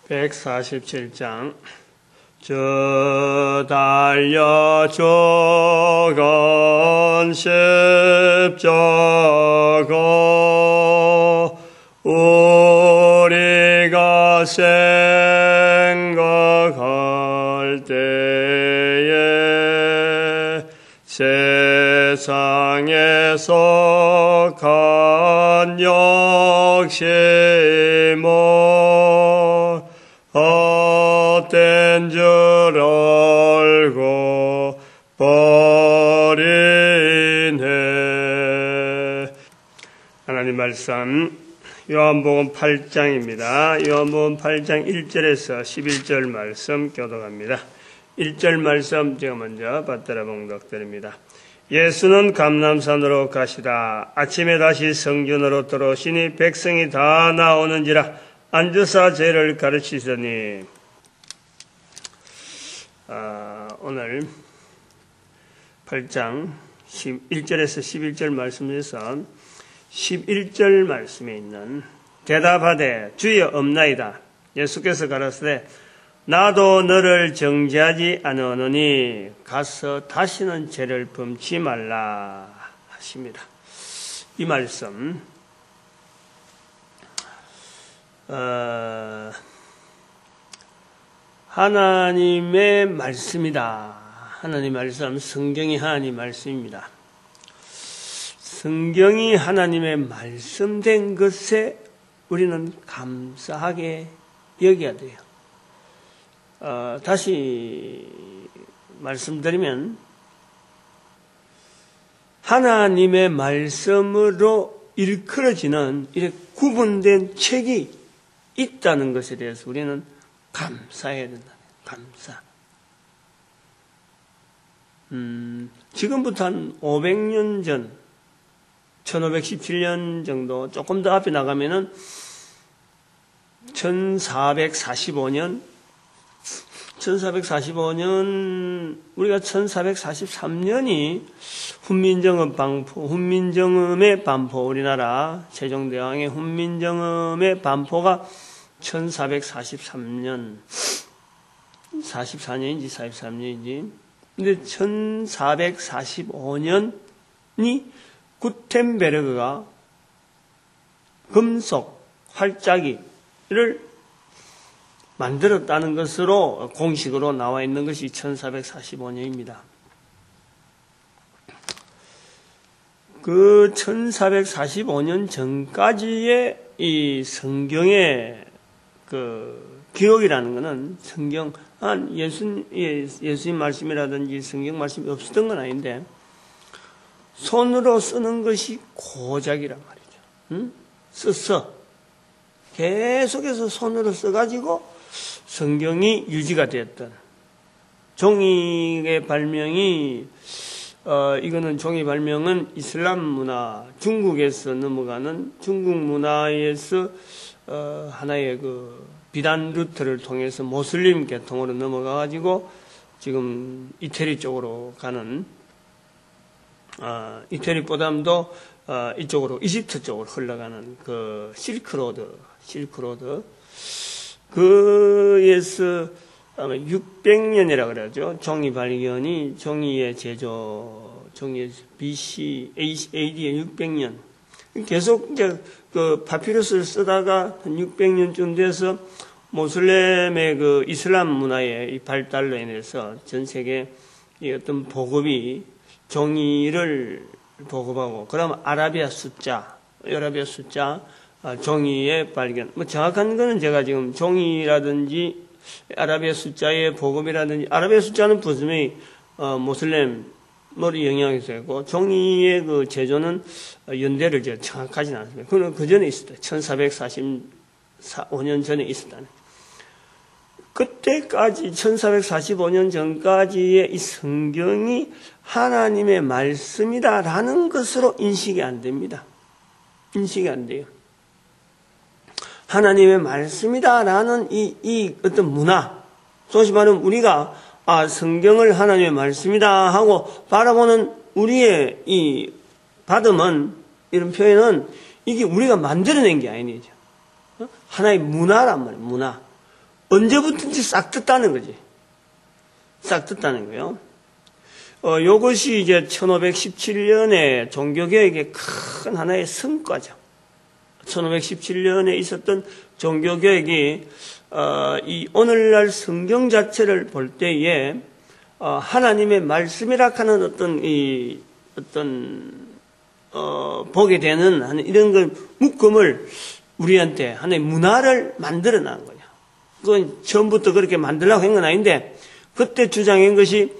147장 저 달려 죽은 십자가 우리가 생각할 때에 세상에서 간 욕심을 헛된 줄 알고 버리네. 하나님 말씀 요한복음 8장입니다. 요한복음 8장 1절에서 11절 말씀 교독합니다. 1절 말씀 제가 먼저 받들어 봉독드립니다. 예수는 감람산으로 가시다 아침에 다시 성전으로 들어오시니 백성이 다 나오는지라 앉으사 죄를 가르치시더니 오늘 8장 1절에서 11절 말씀에서 11절 말씀에 있는 대답하되 주여 없나이다. 예수께서 가라사대 나도 너를 정죄하지 않으노니 가서 다시는 죄를 범치 말라 하십니다. 이 말씀 하나님의 말씀이다. 하나님 말씀, 성경이 하나님 말씀입니다. 성경이 하나님의 말씀된 것에 우리는 감사하게 여겨야 돼요. 다시 말씀드리면 하나님의 말씀으로 일컬어지는 이렇게 구분된 책이 있다는 것에 대해서 우리는 감사해야 된다. 감사. 지금부터 한 500년 전, 1517년 정도, 조금 더 앞에 나가면은 1445년, 우리가 1443년이 훈민정음의 반포, 우리나라 세종대왕의 훈민정음의 반포가 1443년, 44년인지 43년인지, 근데 1445년이 구텐베르그가 금속 활자기를 만들었다는 것으로 공식으로 나와 있는 것이 1445년입니다. 그 1445년 전까지의 이 성경의 그 기록이라는 것은 성경, 예수님 말씀이라든지 성경 말씀이 없었던 건 아닌데, 손으로 쓰는 것이 고작이란 말이죠. 써서 계속해서 손으로 써가지고 성경이 유지가 되었던 종이의 발명이 이거는 종이 발명은 이슬람 문화, 중국에서 넘어가는 중국 문화에서 하나의 그 비단 루트를 통해서 모슬림 계통으로 넘어가가지고 지금 이태리 쪽으로 가는 이태리보다도 이쪽으로 이집트 쪽으로 흘러가는 그 실크로드 그에서 아마 600년이라 그러죠. 종이 발견이 종이의 제조, 종이의 BC, AD에 600년. 계속 이제 그 파피루스를 쓰다가 한 600년쯤 돼서 모슬렘의 그 이슬람 문화의 이 발달로 인해서 전 세계 이 어떤 보급이 종이를 보급하고, 그러면 아라비아 숫자, 종이의 발견. 뭐 정확한 거는 제가 지금 종이라든지 아라비아 숫자의 보급이라든지, 아라비아 숫자는 분명히 모슬렘 머리 영향이 있었고, 종이의 그 제조는 연대를 제가 정확하지는 않습니다. 그건 그 전에 있었다. 1445년 전에 있었다네. 그때까지 1445년 전까지의 이 성경이 하나님의 말씀이다라는 것으로 인식이 안 됩니다. 인식이 안 돼요. 하나님의 말씀이다라는 이 어떤 문화, 소위 말하면 우리가 성경을 하나님의 말씀이다 하고 바라보는 우리의 이 받음은, 이런 표현은 이게 우리가 만들어낸 게 아니죠. 하나의 문화란 말이에요. 언제부터인지 싹 뜯다는 거지. 싹 뜯다는 거예요. 요것이 이제 1517년에 종교개혁의 큰 하나의 성과죠. 1517년에 있었던 종교개혁이 이 오늘날 성경 자체를 볼 때에 하나님의 말씀이라 하는 보게 되는 이런 걸 묶음을 우리한테 하나의 문화를 만들어 놓은 거냐. 그건 처음부터 그렇게 만들려고 한 건 아닌데 그때 주장한 것이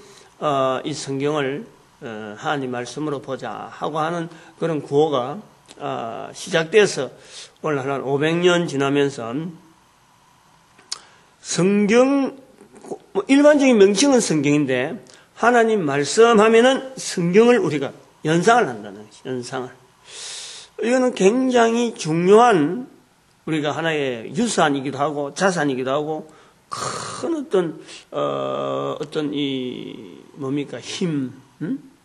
이 성경을 하나님 말씀으로 보자 하고 하는 그런 구호가 시작돼서 오늘 한 500년 지나면서 성경 일반적인 명칭은 성경인데 하나님 말씀하면은 성경을 우리가 연상을 한다는 것이 연상을. 이거는 굉장히 중요한 우리가 하나의 유산이기도 하고 자산이기도 하고 큰 어떤 힘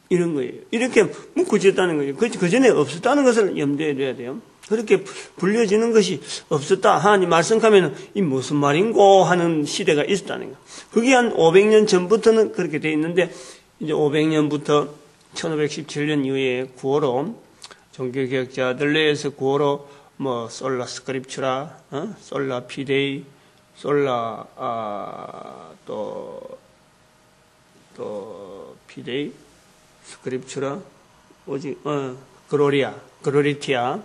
이런 거예요. 이렇게 묶어졌다는 거예요. 그 전에 없었다는 것을 염두에 둬야 돼요. 그렇게 불려지는 것이 없었다. 하나님 말씀하면 이 무슨 말인고 하는 시대가 있었다는 거. 그게 한 500년 전부터는 그렇게 돼 있는데 이제 500년부터 1517년 이후에 구호로 종교개혁자들 내에서 구호로 솔라 스크립추라, 솔라 피데이, 솔라 또 피데이, 스크립추라, 그로리티아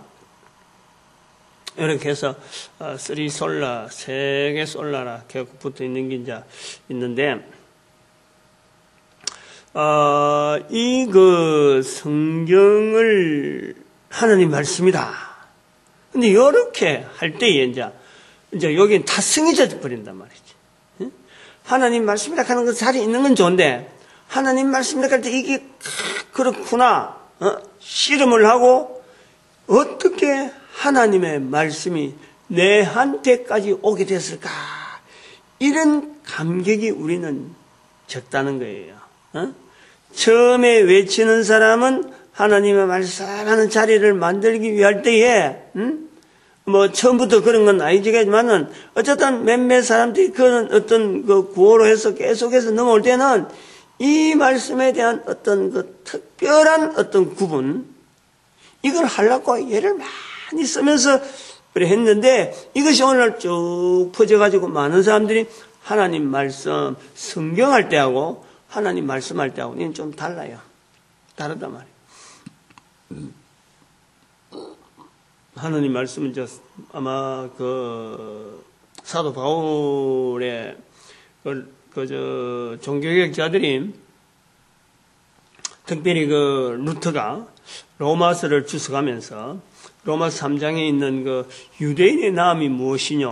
이렇게 해서 쓰리 솔라, 세 개 솔라라 계속 붙어 있는 게 이제 있는데 이 성경을 하나님 말씀이다. 근데 이렇게 할 때에 이제 여기는 다 승해져 버린단 말이지. 하나님 말씀이라 하는 그 자리에 있는 건 좋은데 하나님 말씀이라 할 때 이게 그렇구나 씨름을 하고 어떻게 하나님의 말씀이 내한테까지 오게 됐을까? 이런 감격이 우리는 적다는 거예요. 처음에 외치는 사람은 하나님의 말씀하는 자리를 만들기 위할 때에 처음부터 그런 건 아니지만은 어쨌든 몇몇 사람들이 그런 어떤 구호로 해서 계속해서 넘어올 때는 이 말씀에 대한 어떤 특별한 어떤 구분 이걸 하려고 예를 많이 쓰면서 그래 했는데 이것이 오늘 쭉 퍼져가지고 많은 사람들이 하나님 말씀 성경할 때하고 하나님 말씀할 때하고는 좀 달라요. 다르단 말이에요. 하나님 말씀은 아마 사도 바울의 종교개혁자들이 특별히 루터가 로마서를 주석하면서 로마서 3장에 있는 유대인의 나음이 무엇이냐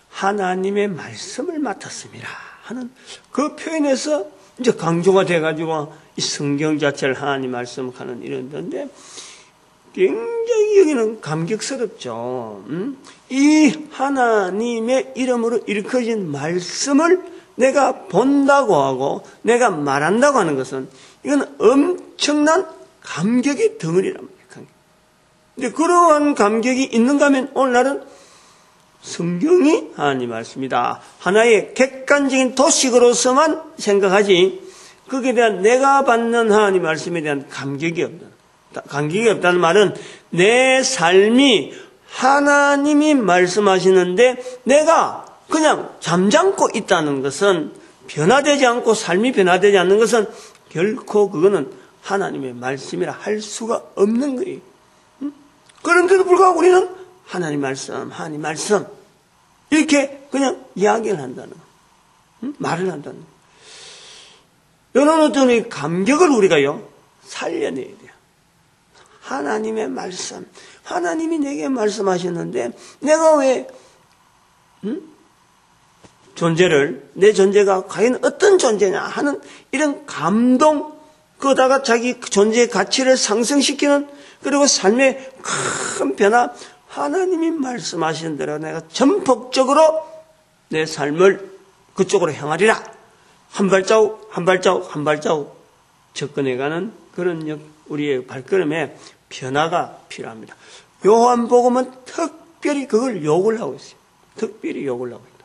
하나님의 말씀을 맡았습니다 하는 그 표현에서 이제 강조가 돼가지고 이 성경 자체를 하나님 말씀하는 이런 건데 굉장히 여기는 감격스럽죠. 이 하나님의 이름으로 일컬어진 말씀을 내가 본다고 하고 내가 말한다고 하는 것은 이건 엄청난 감격의 덩어리란 말이에요. 근데 그러한 감격이 있는가 하면 오늘날은 성경이 하나님 말씀이다. 하나의 객관적인 도식으로서만 생각하지 거기에 대한 내가 받는 하나님 말씀에 대한 감격이 없다. 감격이 없다는 말은 내 삶이 하나님이 말씀하시는데 내가 그냥 잠잠고 있다는 것은 변화되지 않고 삶이 변화되지 않는 것은 결코 그거는 하나님의 말씀이라 할 수가 없는 거예요. 그런데도 불구하고 우리는 하나님 말씀 이렇게 그냥 이야기를 한다는 거, 말을 한다는 거. 이런 어떤 감격을 우리가요 살려내야 돼요. 하나님의 말씀, 하나님이 내게 말씀하셨는데 내가 왜 내 존재가 과연 어떤 존재냐 하는 이런 감동, 그러다가 자기 존재의 가치를 상승시키는 그리고 삶의 큰 변화, 하나님이 말씀하시는 대로 내가 전폭적으로 내 삶을 그쪽으로 향하리라. 한 발자국 한 발자국 한 발자국 접근해가는 그런 우리의 발걸음에 변화가 필요합니다. 요한복음은 특별히 그걸 요구를 하고 있어요. 특별히 요구를 하고 있다.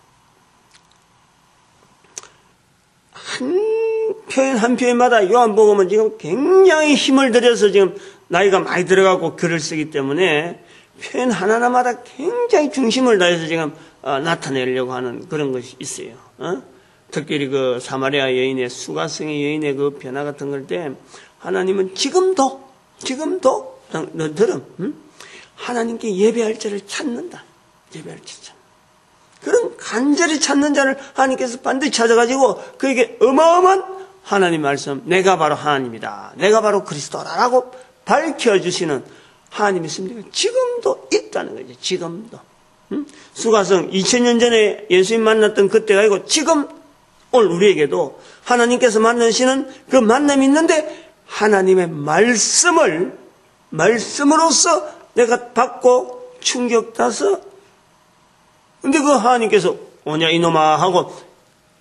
표현 한 표현마다 요한복음은 지금 굉장히 힘을 들여서 지금 나이가 많이 들어가고 글을 쓰기 때문에 표현 하나하나마다 굉장히 중심을 다해서 지금 나타내려고 하는 그런 것이 있어요. 특별히 그 사마리아 여인의 수가성의 여인의 그 변화 같은 걸 때 하나님은 지금도 너들은 하나님께 예배할 자를 찾는다. 예배할 자를 찾는다. 그런 간절히 찾는 자를 하나님께서 반드시 찾아가지고 그에게 어마어마한 하나님 말씀, 내가 바로 하나님이다. 내가 바로 그리스도라라고 밝혀주시는 하나님이 있습니다. 지금도 있다는 거죠. 지금도. 수가성 2000년 전에 예수님 만났던 그때가 아니고 지금 오늘 우리에게도 하나님께서 만나시는 그 만남이 있는데 하나님의 말씀으로서 내가 받고 충격받아서 근데 그 하나님께서 오냐 이놈아 하고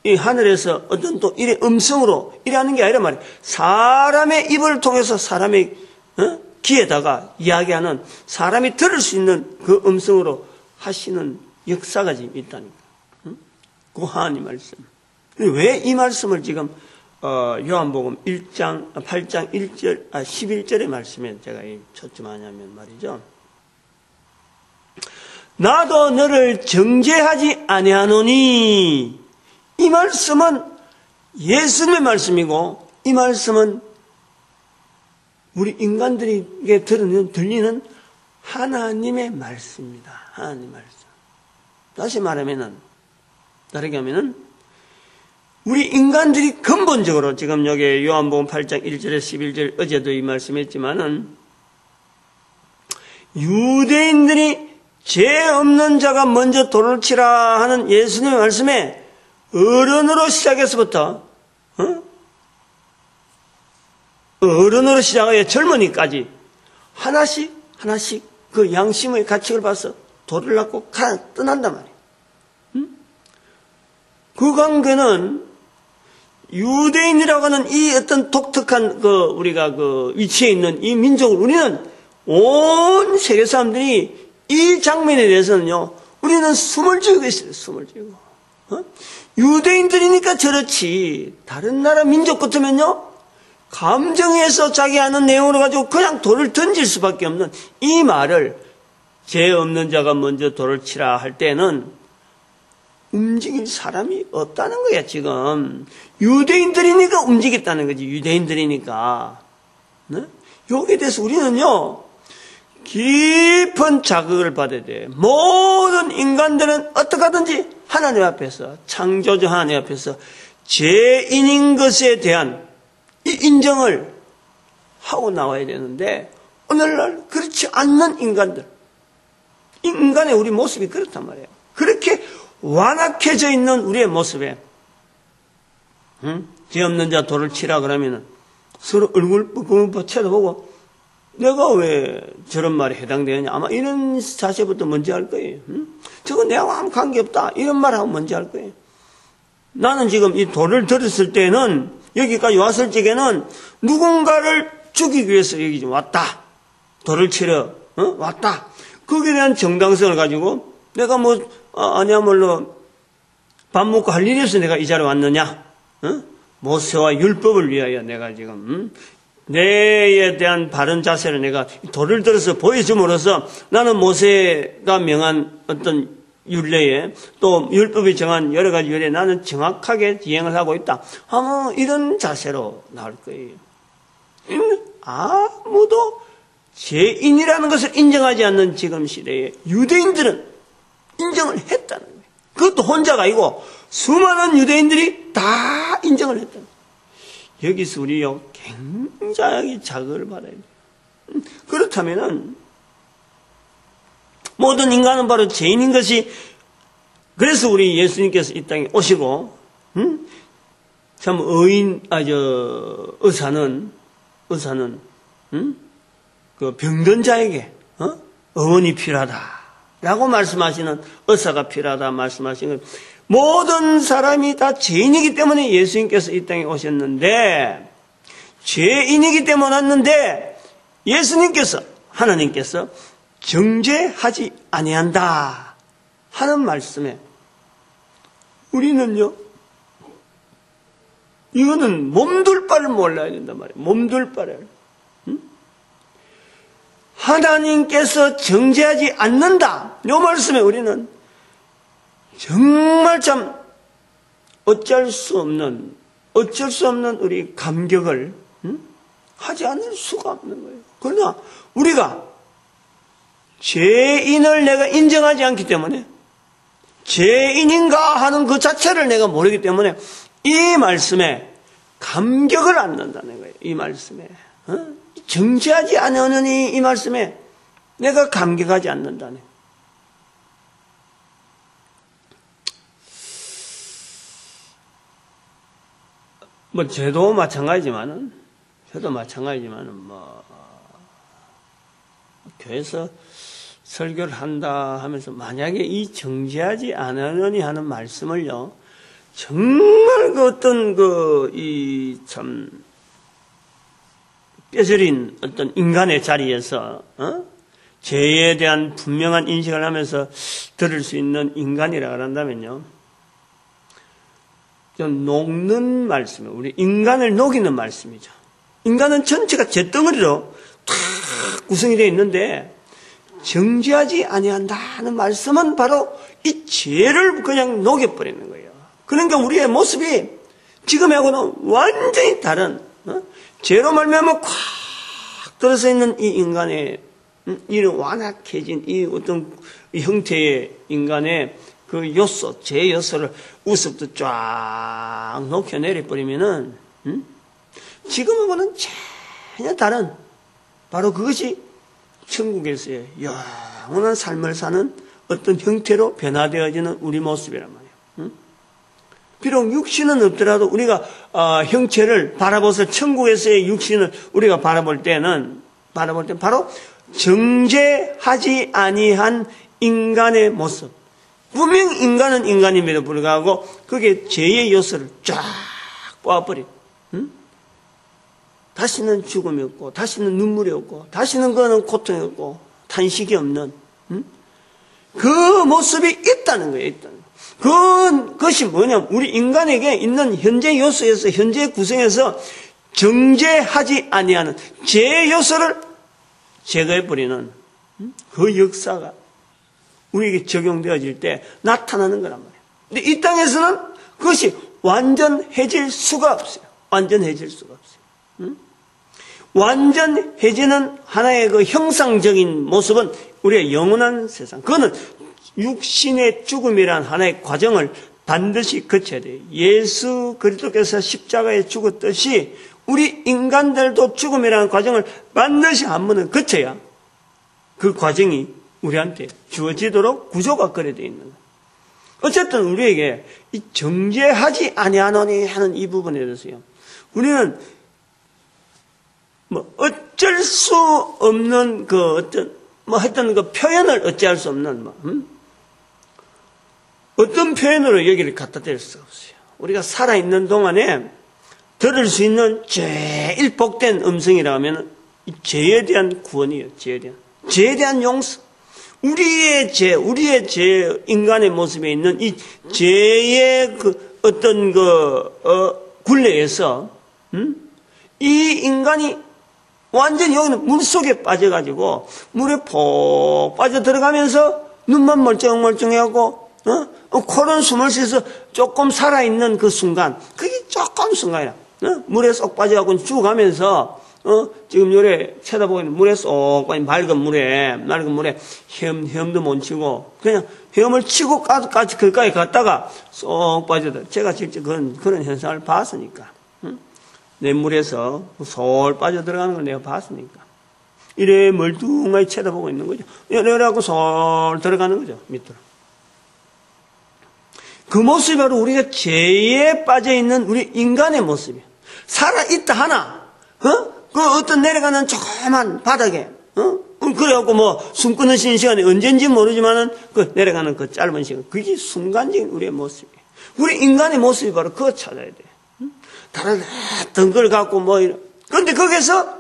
이 하늘에서 어떤 또 이래 음성으로 이래 하는 게 아니라 말이에요. 사람의 입을 통해서 사람의 귀에다가 이야기하는 사람이 들을 수 있는 그 음성으로 하시는 역사가 지금 있다니까. 그 하나님 말씀. 왜 이 말씀을 지금 요한복음 8장 1절 11절의 말씀에 제가 초점하냐면 말이죠. 나도 너를 정죄하지 아니하노니 이 말씀은 예수님의 말씀이고 이 말씀은 우리 인간들에게 들리는 하나님의 말씀입니다. 하나님의 말씀. 다시 말하면은 다르게 하면은 우리 인간들이 근본적으로 지금 여기 요한복음 8장 1절에 11절 어제도 이 말씀했지만은 유대인들이 죄 없는 자가 먼저 돌을 치라 하는 예수님의 말씀에 어른으로 시작해서부터 어른으로 시작하여 젊은이까지 하나씩 그 양심의 가책을 봐서 돌을 놔고 떠난단 말이에요. 그 관계는 유대인이라고 하는 이 어떤 독특한 우리가 위치에 있는 이 민족을 우리는 온 세계 사람들이 이 장면에 대해서는요, 우리는 숨을 쥐고 있어요, 숨을 쥐고. 유대인들이니까 저렇지. 다른 나라 민족 같으면요, 감정에서 자기 아는 내용으로 가지고 그냥 돌을 던질 수밖에 없는 이 말을 죄 없는 자가 먼저 돌을 치라 할 때는 움직일 사람이 없다는 거야, 지금. 유대인들이니까 움직였다는 거지, 유대인들이니까. 네? 여기에 대해서 우리는요, 깊은 자극을 받아야 돼. 모든 인간들은 어떻게 하든지 하나님 앞에서, 창조주 하나님 앞에서 죄인인 것에 대한 이 인정을 하고 나와야 되는데, 오늘날 그렇지 않는 인간들, 인간의 우리 모습이 그렇단 말이에요. 그렇게 완악해져 있는 우리의 모습에, 죄 없는 자 돌을 치라 그러면은 서로 얼굴 뻐끔뻐 쳐다보고, 내가 왜 저런 말에 해당되느냐? 아마 이런 자세부터 먼저 할 거예요. 저거 내하고 아무 관계없다. 이런 말하고 먼저 할 거예요. 나는 지금 이 돌을 들었을 때는 여기까지 왔을 적에는 누군가를 죽이기 위해서 여기 좀 왔다. 돌을 치러 왔다. 거기에 대한 정당성을 가지고 내가 아니야말로 밥 먹고 할 일이 없어 내가 이 자리에 왔느냐? 모세와 율법을 위하여 내가 지금 내에 대한 바른 자세를 내가 돌을 들어서 보여줌으로써 나는 모세가 명한 어떤 율례에 또 율법이 정한 여러 가지 율례에 나는 정확하게 이행을 하고 있다. 아마 이런 자세로 나올 거예요. 아무도 죄인이라는 것을 인정하지 않는 지금 시대에 유대인들은 인정을 했다는 거예요. 그것도 혼자가 아니고 수많은 유대인들이 다 인정을 했다는 거예요. 여기서 우리요 굉장히 자극을 받아야 돼요. 그렇다면은 모든 인간은 바로 죄인인 것이 그래서 우리 예수님께서 이 땅에 오시고 참 의사는 그 병든 자에게 의원이 필요하다라고 말씀하시는 의사가 필요하다 말씀하시는 모든 사람이 다 죄인이기 때문에 예수님께서 이 땅에 오셨는데 죄인이기 때문에 왔는데 예수님께서 하나님께서 정죄하지 아니한다 하는 말씀에 우리는요 이거는 몸둘 바를 몰라야 된단 말이에요. 몸둘 바를. 하나님께서 정죄하지 않는다. 이 말씀에 우리는 정말 참 어쩔 수 없는 우리 감격을 하지 않을 수가 없는 거예요. 그러나 우리가 죄인을 내가 인정하지 않기 때문에 죄인인가 하는 그 자체를 내가 모르기 때문에 이 말씀에 감격을 안 넣는다는 거예요. 이 말씀에 정죄하지 않으니 이 말씀에 내가 감격하지 않는다는 거예요. 뭐 저도 마찬가지지만은 교회에서 설교를 한다 하면서 만약에 이 정죄하지 않으니 하는 말씀을요, 정말 그 어떤 이 참 뼈저린 어떤 인간의 자리에서 죄에 대한 분명한 인식을 하면서 들을 수 있는 인간이라 한다면요, 좀 녹는 말씀이에요. 우리 인간을 녹이는 말씀이죠. 인간은 전체가 죄덩어리로 탁 구성이 되어 있는데 정죄하지 아니한다는 말씀은 바로 이 죄를 그냥 녹여버리는 거예요. 그러니까 우리의 모습이 지금하고는 완전히 다른 죄로 말미암아 꽉 들어서 있는 이 인간의 이런 완악해진 이 어떤 형태의 인간의 그 요소, 죄 요소를 우습도 쫙 녹여내려버리면은 지금하고는 전혀 다른 바로 그것이 천국에서의 영원한 삶을 사는 어떤 형태로 변화되어지는 우리 모습이란 말이에요. 비록 육신은 없더라도 우리가 형체를 바라보서 천국에서의 육신을 우리가 바라볼 때는 바로 정죄하지 아니한 인간의 모습. 분명 인간은 인간임에도 불구하고 그게 죄의 요소를 쫙 뽑아버리고 다시는 죽음이 없고 다시는 눈물이 없고 다시는 그거는 고통이 없고 탄식이 없는 그 모습이 있다는 거예요. 그것이 뭐냐면 우리 인간에게 있는 현재 요소에서 현재 구성에서 정죄하지 아니하는 죄 요소를 제거해버리는 그 역사가 우리에게 적용되어질 때 나타나는 거란 말이에요. 근데 이 땅에서는 그것이 완전해질 수가 없어요. 완전해질 수가 없어요. 완전해지는 하나의 그 형상적인 모습은 우리의 영원한 세상. 그거는 육신의 죽음이란 하나의 과정을 반드시 거쳐야 돼요. 예수 그리스도께서 십자가에 죽었듯이 우리 인간들도 죽음이라는 과정을 반드시 한 번은 거쳐야 그 과정이 우리한테 주어지도록 구조가 그래 되어 있는 거예요. 어쨌든 우리에게 이 정죄하지 아니하노니 하는 이 부분에 대해서요, 우리는 뭐 어쩔 수 없는 그 어떤 하여튼 그 표현을 어찌할 수 없는 어떤 표현으로 여기를 갖다 댈 수 없어요. 우리가 살아있는 동안에 들을 수 있는 제일 복된 음성이라고 하면 이 죄에 대한 구원이에요. 죄에 대한 용서. 우리의 죄, 인간의 모습에 있는 이 죄의 그 어떤 굴레에서, 이 인간이 완전히 여기는 물 속에 빠져가지고, 물에 폭 빠져 들어가면서 눈만 멀쩡멀쩡하고, 코는 숨을 쉬어서 조금 살아있는 그 순간, 그게 조금 순간이야. 물에 쏙 빠져가고 죽어가면서, 지금 요래 쳐다보면 물에 쏙 빠진 맑은 물에 헤엄도 못 치고, 그냥 헤엄을 치고 까지 거기까지 갔다가 쏙 빠져들. 제가 직접 그런 현상을 봤으니까. 내 물에서 솔 빠져 들어가는 걸 내가 봤으니까. 이래 멀뚱하게 쳐다보고 있는 거죠. 이래갖고 솔 들어가는 거죠, 밑으로. 그 모습이 바로 우리가 죄에 빠져 있는 우리 인간의 모습이에요. 살아있다 하나, 그 어떤 내려가는 조그만 바닥에, 그래갖고 숨 끊으시는 시간이 언젠지 모르지만은 그 내려가는 그 짧은 시간, 그게 순간적인 우리의 모습이에요. 우리 인간의 모습이 바로 그거 찾아야 돼. 다른 어떤 걸 갖고 그런데 거기서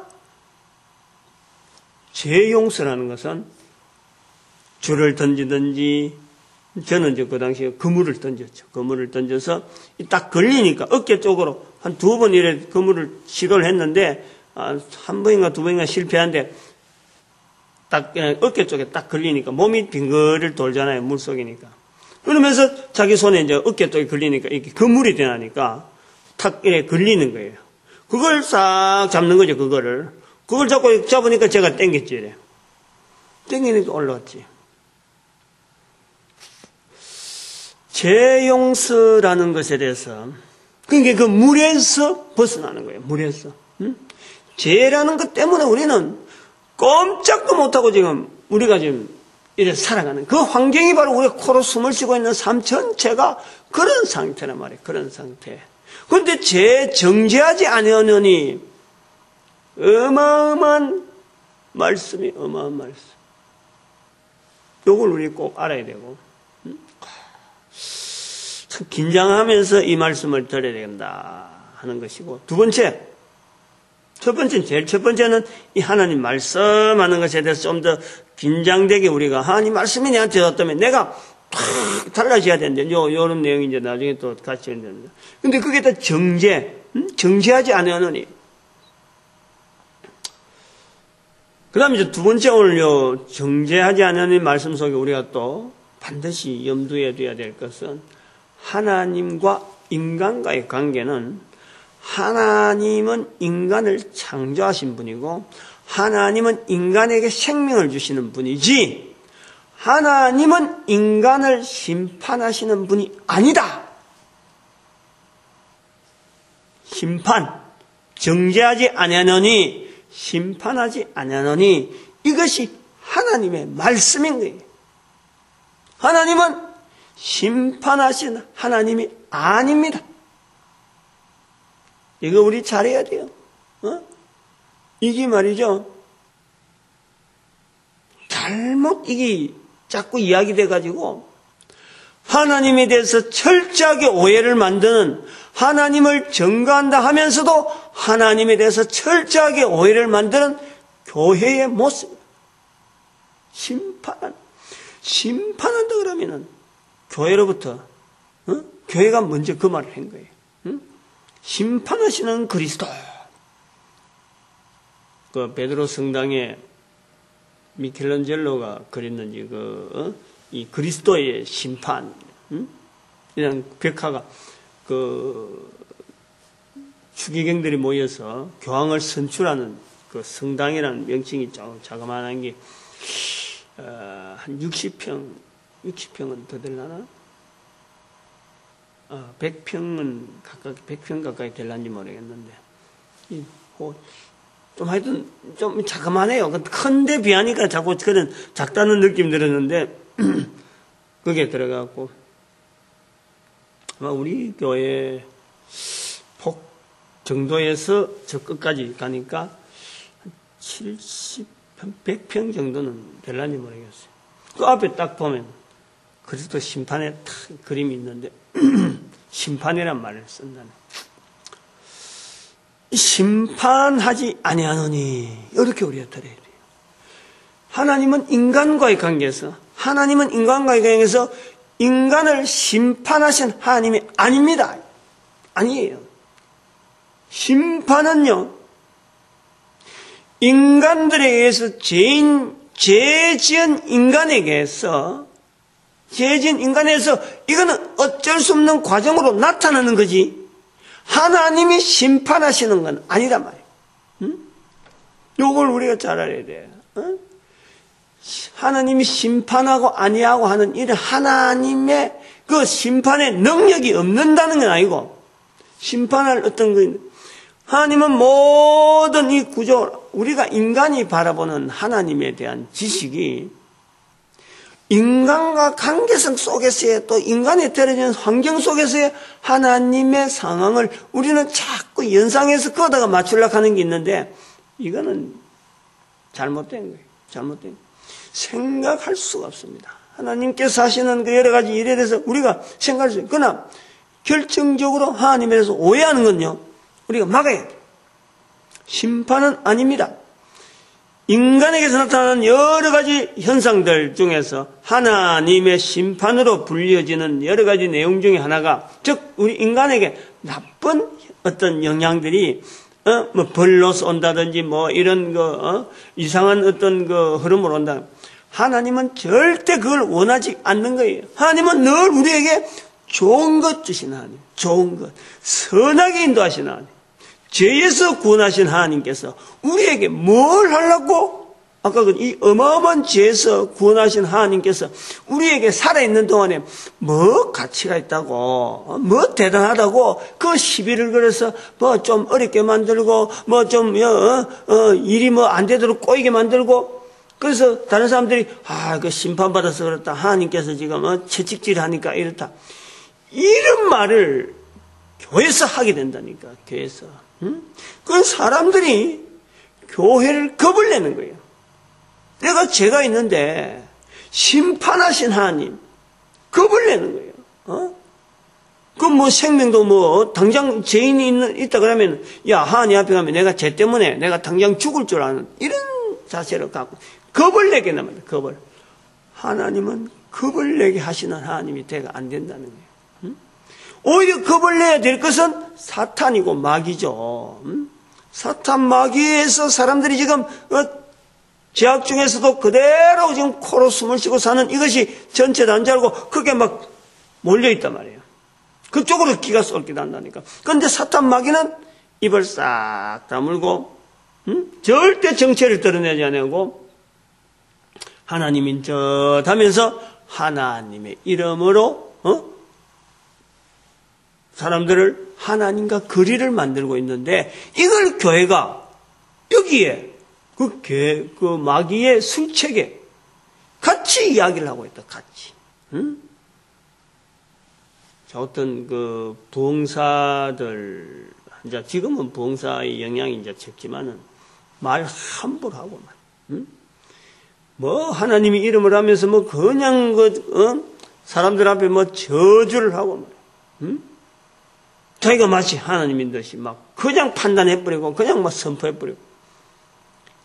죄 용서라는 것은 줄을 던지든지, 저는 이제 그 당시에 그물을 던졌죠. 그물을 던져서 딱 걸리니까 어깨 쪽으로 한 2번 이래 그물을 시도를 했는데, 한 번인가 2번인가 실패한데, 딱 그냥 어깨 쪽에 딱 걸리니까 몸이 빙글을 돌잖아요. 물속이니까. 그러면서 자기 손에 이제 어깨 쪽에 걸리니까 이렇게 그물이 되나니까 탁 이렇게 걸리는 거예요. 그걸 싹 잡는 거죠. 그걸 잡으니까 제가 땡겼지. 이래. 땡기니까 올라왔지. 죄용서라는 것에 대해서, 그러니까 그 물에서 벗어나는 거예요. 물에서. 응? 죄라는 것 때문에 우리는 꼼짝도 못하고 지금 우리가 지금 이래 살아가는 그 환경이 바로 우리가 코로 숨을 쉬고 있는 삶 전체가 그런 상태란 말이에요. 그런 상태. 그런데 죄 정죄하지 아니하느니 어마어마한 말씀이 어마어마한 말씀. 요걸 우리 꼭 알아야 되고. 참 긴장하면서 이 말씀을 들어야 된다 하는 것이고, 두 번째, 제일 첫 번째는 이 하나님 말씀하는 것에 대해서 좀 더 긴장되게 우리가 하나님 말씀이 내한테 왔다면 내가 탁 달라져야 되는데, 요런 내용이 이제 나중에 또 같이 있는데. 근데 그게 다 정죄하지 아니하느니. 그 다음에 이제 두 번째 오늘요, 정죄하지 아니하는 말씀 속에 우리가 또 반드시 염두에 둬야 될 것은 하나님과 인간과의 관계는, 하나님은 인간을 창조하신 분이고 하나님은 인간에게 생명을 주시는 분이지 하나님은 인간을 심판하시는 분이 아니다. 심판, 정죄하지 아니하노니 심판하지 아니하노니, 이것이 하나님의 말씀인 거예요. 하나님은 심판하신 하나님이 아닙니다. 이거 우리 잘해야 돼요. 이게 말이죠. 잘못 이게 자꾸 이야기돼가지고 하나님에 대해서 철저하게 오해를 만드는, 하나님을 증거한다 하면서도 하나님에 대해서 철저하게 오해를 만드는 교회의 모습. 심판한다 그러면은 교회로부터 교회가 먼저 그 말을 한 거예요. 심판하시는 그리스도. 그 베드로 성당에 미켈란젤로가 그렸는지 이 그리스도의 심판, 이런 벽화가 추기경들이 모여서 교황을 선출하는 그 성당이라는 명칭이 자그마한 게 한 60평은 더 되려나? 100평 가까이 될란지 모르겠는데, 좀 하여튼 좀 자그마해요. 큰데 비하니까 자꾸 그런 작다는 느낌 들었는데, 그게 들어가고, 아마 우리 교회 폭 정도에서 저 끝까지 가니까 100평 정도는 될란지 모르겠어요. 그 앞에 딱 보면 그리스도 심판의 그림이 있는데 심판이란 말을 쓴다네. 심판하지 아니하노니, 이렇게 우리가 들어야 돼요. 하나님은 인간과의 관계에서 인간을 심판하신 하나님이 아닙니다. 아니에요. 심판은요, 인간들에 의해서 죄 지은 인간에게서 이거는 어쩔 수 없는 과정으로 나타나는 거지, 하나님이 심판하시는 건 아니란 말이에요. 요걸 우리가 잘 알아야 돼요. 하나님이 심판하고 아니하고 하는 이런 하나님의 그 심판의 능력이 없는다는 건 아니고, 심판할 어떤 하나님은 모든 이 구조, 우리가 인간이 바라보는 하나님에 대한 지식이 인간과 관계성 속에서의, 또 인간이 떨어지는 환경 속에서의 하나님의 상황을 우리는 자꾸 연상해서 거기다가 맞추려고 하는 게 있는데, 이거는 잘못된 거예요. 잘못된 거예요. 생각할 수가 없습니다. 하나님께서 하시는 그 여러 가지 일에 대해서 우리가 생각할 수 있어요. 그러나 결정적으로 하나님에 대해서 오해하는 건요, 우리가 막아야 돼요. 심판은 아닙니다. 인간에게서 나타나는 여러 가지 현상들 중에서 하나님의 심판으로 불려지는 여러 가지 내용 중에 하나가, 즉 우리 인간에게 나쁜 어떤 영향들이 뭐 벌로서 온다든지 뭐 이런 이상한 어떤 흐름으로 온다. 하나님은 절대 그걸 원하지 않는 거예요. 하나님은 늘 우리에게 좋은 것 주신 하나님, 좋은 것, 선하게 인도하신 하나님, 죄에서 구원하신 하나님께서 우리에게 뭘 하려고? 아까 이 어마어마한 죄에서 구원하신 하나님께서 우리에게 살아있는 동안에 뭐 가치가 있다고, 뭐 대단하다고 그 시비를 걸어서 뭐 좀 어렵게 만들고, 뭐 좀 일이 뭐 안 되도록 꼬이게 만들고, 그래서 다른 사람들이 그 심판받아서 그렇다, 하나님께서 지금 채찍질 하니까 이렇다, 이런 말을 교회에서 하게 된다니까. 교회에서. 그건 사람들이 교회를 겁을 내는 거예요. 내가 죄가 있는데 심판하신 하나님 겁을 내는 거예요. 그 뭐 생명도 뭐 당장 죄인이 있다 그러면, 야, 하나님 앞에 가면 내가 죄 때문에 내가 당장 죽을 줄 아는 이런 자세를 갖고 겁을 내게 합니다. 겁을. 하나님은 겁을 내게 하시는 하나님이 되가 안 된다는 거예요. 오히려 겁을 내야 될 것은 사탄이고 마귀죠. 사탄 마귀에서 사람들이 지금 죄악 중에서도 그대로 지금 코로 숨을 쉬고 사는 이것이 전체 단자고 그게 막 몰려있단 말이에요. 그쪽으로 기가 쏠게 난다니까. 그런데 사탄 마귀는 입을 싹 다물고 절대 정체를 드러내지 않고 하나님인 척 하면서 하나님의 이름으로 사람들을 하나님과 거리를 만들고 있는데, 이걸 교회가 여기에 그 마귀의 술책에 같이 이야기를 하고 있다. 같이. 자, 어떤 그 부흥사들, 이제 지금은 부흥사의 영향이 이제 적지만은 말 함부로 하고 뭐 하나님의 이름을 하면서 뭐 그냥 사람들 앞에 뭐 저주를 하고 자기가 마치 하나님인 듯이 막 그냥 판단해버리고 그냥 막 선포해버리고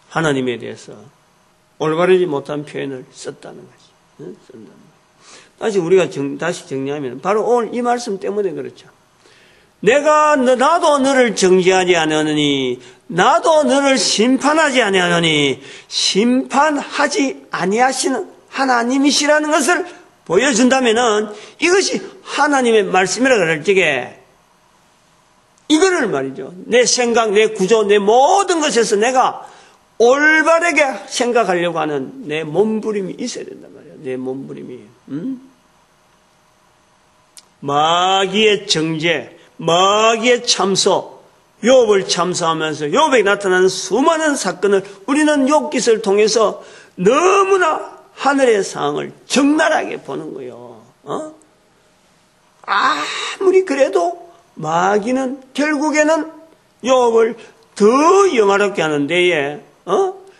하나님에 대해서 올바르지 못한 표현을 썼다는 거지. 다시 우리가 다시 정리하면 바로 오늘 이 말씀 때문에 그렇죠. 나도 너를 정죄하지 아니하느니 나도 너를 심판하지 아니하느니 심판하지 아니하시는 하나님이시라는 것을 보여준다면은 이것이 하나님의 말씀이라 그럴 적에 이거를 말이죠. 내 생각, 내 구조, 내 모든 것에서 내가 올바르게 생각하려고 하는 내 몸부림이 있어야 된단 말이에요. 내 몸부림이. 마귀의 정죄, 마귀의 참소, 욥을 참소하면서 욥에게 나타나는 수많은 사건을 우리는 욥기서를 통해서 너무나 하늘의 상황을 적나라하게 보는 거예요. 아무리 그래도 마귀는 결국에는 욥을 더 영화롭게 하는 데에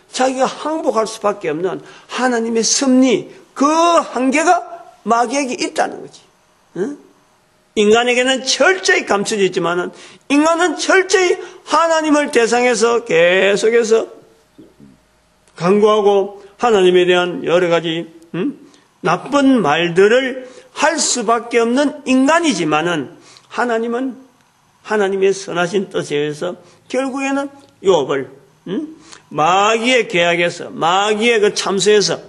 자기가 항복할 수밖에 없는 하나님의 섭리, 그 한계가 마귀에게 있다는 거지. 인간에게는 철저히 감춰져 있지만은 인간은 철저히 하나님을 대상해서 계속해서 강구하고 하나님에 대한 여러 가지 나쁜 말들을 할 수밖에 없는 인간이지만은 하나님은 하나님의 선하신 뜻에 의해서 결국에는 욥을 마귀의 계약에서 마귀의 그 참소에서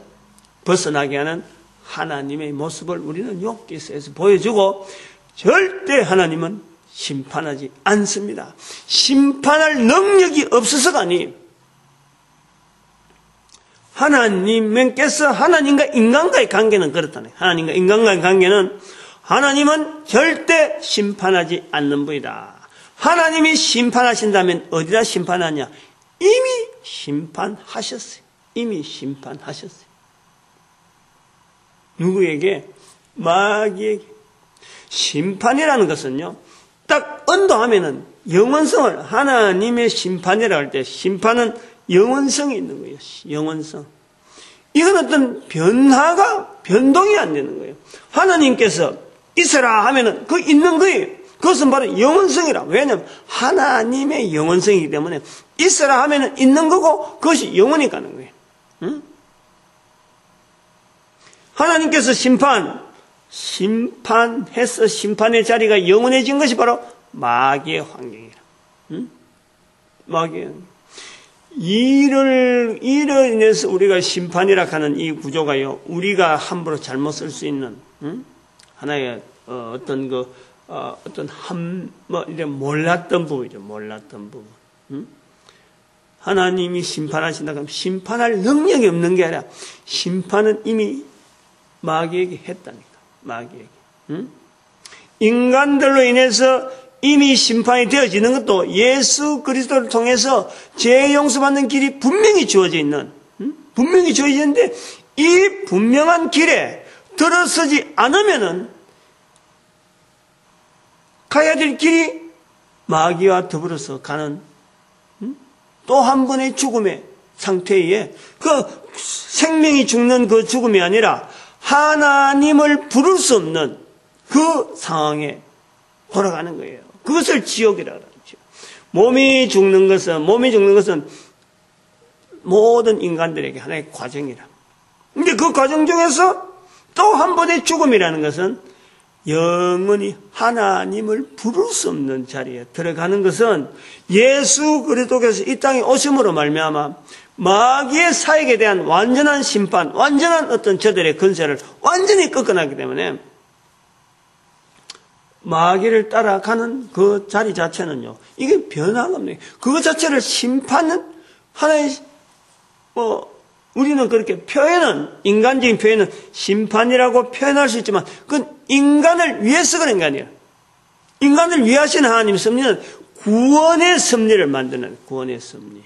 벗어나게 하는 하나님의 모습을 우리는 욥기서에서 보여주고, 절대 하나님은 심판하지 않습니다. 심판할 능력이 없어서가 아니에요. 하나님께서 하나님과 인간과의 관계는 그렇다네. 하나님과 인간과의 관계는 하나님은 절대 심판하지 않는 분이다. 하나님이 심판하신다면 어디다 심판하냐? 이미 심판하셨어요. 이미 심판하셨어요. 누구에게? 마귀에게. 심판이라는 것은요, 딱 언도하면은 영원성을, 하나님의 심판이라고 할 때 심판은 영원성이 있는 거예요. 영원성. 이건 어떤 변동이 안 되는 거예요. 하나님께서 있어라 하면은 그 있는 거예요. 그것은 바로 영원성이라. 왜냐하면 하나님의 영원성이기 때문에 있어라 하면은 있는 거고 그것이 영원히 가는 거예요. 응? 하나님께서 심판해서 심판의 자리가 영원해진 것이 바로 마귀의 환경이라. 응? 마귀의 이를 인해서 우리가 심판이라 하는 이 구조가요, 우리가 함부로 잘못 쓸 수 있는, 하나의, 이제 몰랐던 부분이죠. 몰랐던 부분. 하나님이 심판하신다 그러면 심판할 능력이 없는 게 아니라 심판은 이미 마귀에게 했다니까. 마귀에게. 인간들로 인해서 이미 심판이 되어지는 것도 예수 그리스도를 통해서 죄 용서받는 길이 분명히 주어져 있는, 분명히 주어져 있는데 이 분명한 길에 들어서지 않으면은 가야 될 길이 마귀와 더불어서 가는 또 한 번의 죽음의 상태에 그 생명이 죽는 그 죽음이 아니라 하나님을 부를 수 없는 그 상황에 돌아가는 거예요. 그것을 지옥이라고 하죠. 몸이 죽는 것은 모든 인간들에게 하나의 과정이라. 근데 그 과정 중에서 또 한 번의 죽음이라는 것은 영원히 하나님을 부를 수 없는 자리에 들어가는 것은 예수 그리스도께서 이 땅에 오심으로 말미암아 마귀의 사역에 대한 완전한 심판, 완전한 어떤 저들의 권세를 완전히 꺾어놨기 때문에 마귀를 따라가는 그 자리 자체는요, 이게 변함없네. 그것 자체를 심판은 하나의, 우리는 그렇게 인간적인 표현은 심판이라고 표현할 수 있지만, 그건 인간을 위해서 그런 게 아니에요. 인간을 위하시는 하나님의 섭리는 구원의 섭리를 만드는 구원의 섭리.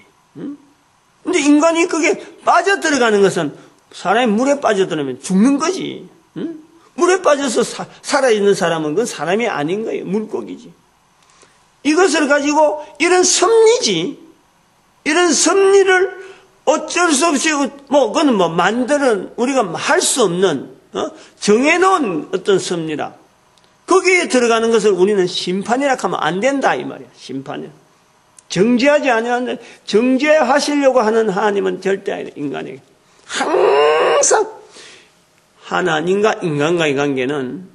근데 인간이 그게 빠져들어가는 것은 사람이 물에 빠져들면 죽는 거지. 물에 빠져서 살아있는 사람은 그건 사람이 아닌 거예요. 물고기지. 이것을 가지고 이런 섭리지. 이런 섭리를 어쩔 수 없이 그거는 만드는 우리가 할 수 없는 정해놓은 어떤 섭리라. 거기에 들어가는 것을 우리는 심판이라 하면 안 된다 이 말이야. 심판이야. 정죄하지 아니하는데 정죄하시려고 하는 하나님은 절대 아니라 인간에게 항상 하나님과 인간과의 관계는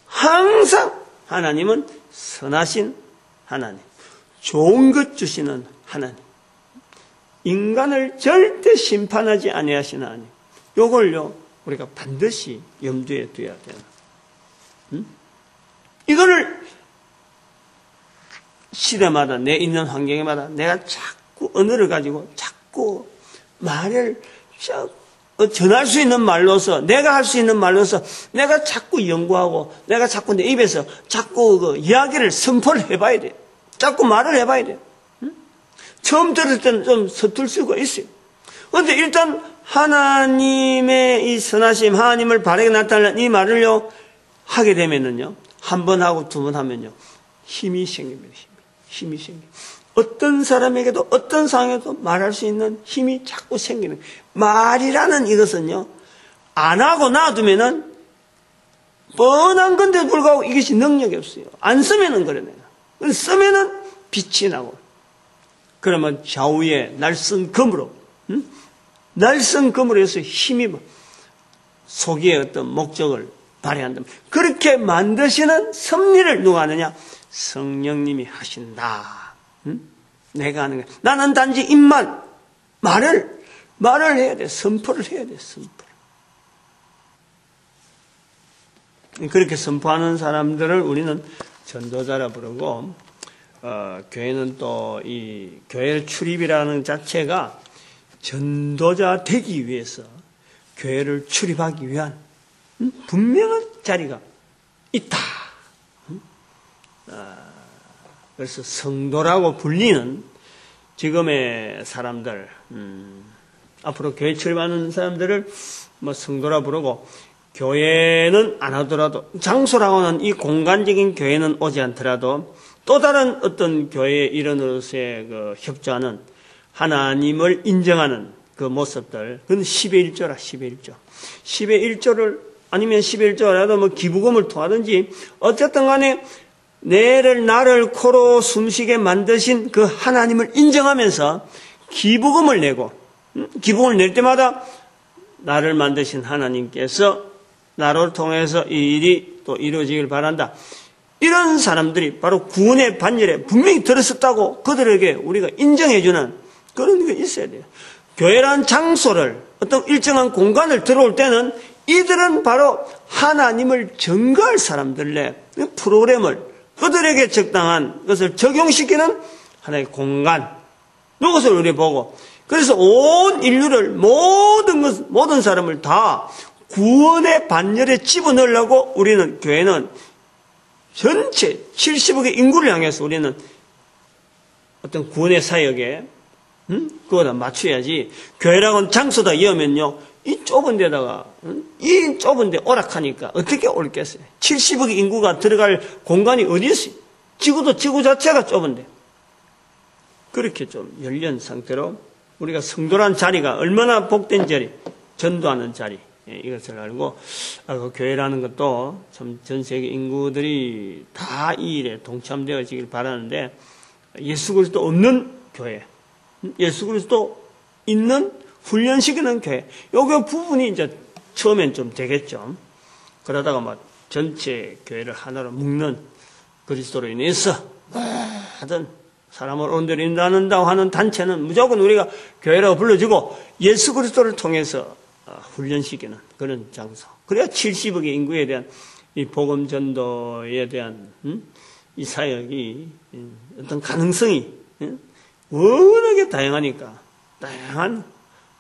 항상 하나님은 선하신 하나님, 좋은 것 주시는 하나님, 인간을 절대 심판하지 아니하시는 하나님. 요걸요 우리가 반드시 염두에 둬야 돼요. 이거를 시대마다 내 있는 환경마다 내가 자꾸 언어를 가지고 자꾸 말을 전할 수 있는 말로서, 내가 할 수 있는 말로서 내가 자꾸 연구하고 내가 자꾸 내 입에서 자꾸 그 이야기를 선포를 해봐야 돼. 자꾸 말을 해봐야 돼. 처음 들을 때는 좀 서툴 수가 있어요. 그런데 일단 하나님의 이 선하심, 하나님을 바르게 나타내는 이 말을요 하게 되면은요, 한 번 하고 두 번 하면요 힘이 생깁니다. 힘이 생깁니다. 어떤 사람에게도 어떤 상황에도 말할 수 있는 힘이 자꾸 생기는 거예요. 말이라는 이것은요, 안 하고 놔두면은 뻔한 건데도 불구하고 이것이 능력이 없어요. 안 쓰면은 그래 내가. 쓰면은 빛이 나고. 그러면 좌우에 날선 검으로, 날선 검으로 해서 힘이 속의 어떤 목적을 발휘한다. 그렇게 만드시는 섭리를 누가 하느냐? 성령님이 하신다. 내가 하는 거야. 나는 단지 입만, 말을 해야 돼. 선포를 해야 돼. 선포를. 그렇게 선포하는 사람들을 우리는 전도자라 부르고, 교회는 또 이 교회 출입이라는 자체가 전도자 되기 위해서 교회를 출입하기 위한 분명한 자리가 있다. 그래서 성도라고 불리는 지금의 사람들, 앞으로 교회 출입하는 사람들을 성도라 부르고, 교회는 안 하더라도, 장소라고는 이 공간적인 교회는 오지 않더라도 또 다른 어떤 교회의 일원으로서의 그 협조하는, 하나님을 인정하는 그 모습들, 그건 10의 1조라, 10의 1조. 10의 1조를, 아니면 10의 1조라도 기부금을 통하든지, 어쨌든 간에 뇌를 나를 코로 숨쉬게 만드신 그 하나님을 인정하면서 기부금을 내고, 기부금을 낼 때마다 나를 만드신 하나님께서 나를 통해서 이 일이 또 이루어지길 바란다. 이런 사람들이 바로 구원의 반열에 분명히 들었었다고 그들에게 우리가 인정해주는 그런 게 있어야 돼요. 교회란 장소를, 어떤 일정한 공간을 들어올 때는 이들은 바로 하나님을 증거할 사람들의 프로그램을, 그들에게 적당한 것을 적용시키는 하나의 공간, 이것을 우리 보고, 그래서 온 인류를, 모든 사람을 다 구원의 반열에 집어넣으려고 우리는, 교회는 전체 70억의 인구를 향해서 우리는 어떤 구원의 사역에 그거다 맞춰야지. 교회라고는 장소다 이으면요, 이 좁은 데다가, 이 좁은 데 오락하니까 어떻게 옳겠어요? 70억의 인구가 들어갈 공간이 어디 있어요? 지구 자체가 좁은데. 그렇게 좀 열린 상태로 우리가 성도란 자리가 얼마나 복된 자리, 전도하는 자리, 이것을 알고, 그 교회라는 것도 참 전 세계 인구들이 다 이 일에 동참되어지길 바라는데, 예수 그리스도 없는 교회, 예수 그리스도 있는 훈련시키는 교회, 요거 부분이 이제 처음엔 좀 되겠죠. 그러다가 막 전체 교회를 하나로 묶는, 그리스도로 인해서 하든 사람을 온전히 인도한다고 하는 단체는 무조건 우리가 교회라고 불러주고, 예수 그리스도를 통해서 훈련시키는 그런 장소. 그래야 70억의 인구에 대한 이 복음 전도에 대한 이 사역이 어떤 가능성이 워낙에 다양하니까, 다양한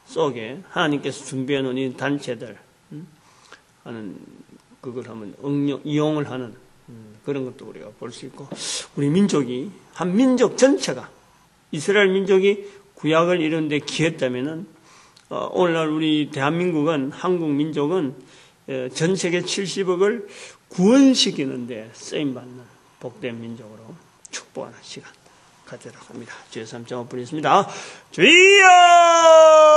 속에 하나님께서 준비해 놓은 이 단체들 하는, 그걸 한번 이용을 하는 그런 것도 우리가 볼 수 있고, 우리 민족이, 한 민족 전체가, 이스라엘 민족이 구약을 이루는 데 기했다면은, 오늘날 우리 대한민국은, 한국 민족은 전 세계 70억을 구원시키는데 쓰임받는 복된 민족으로 축복하는 시간 가지도록 합니다. 주의 3.5분 있습니다. 주여!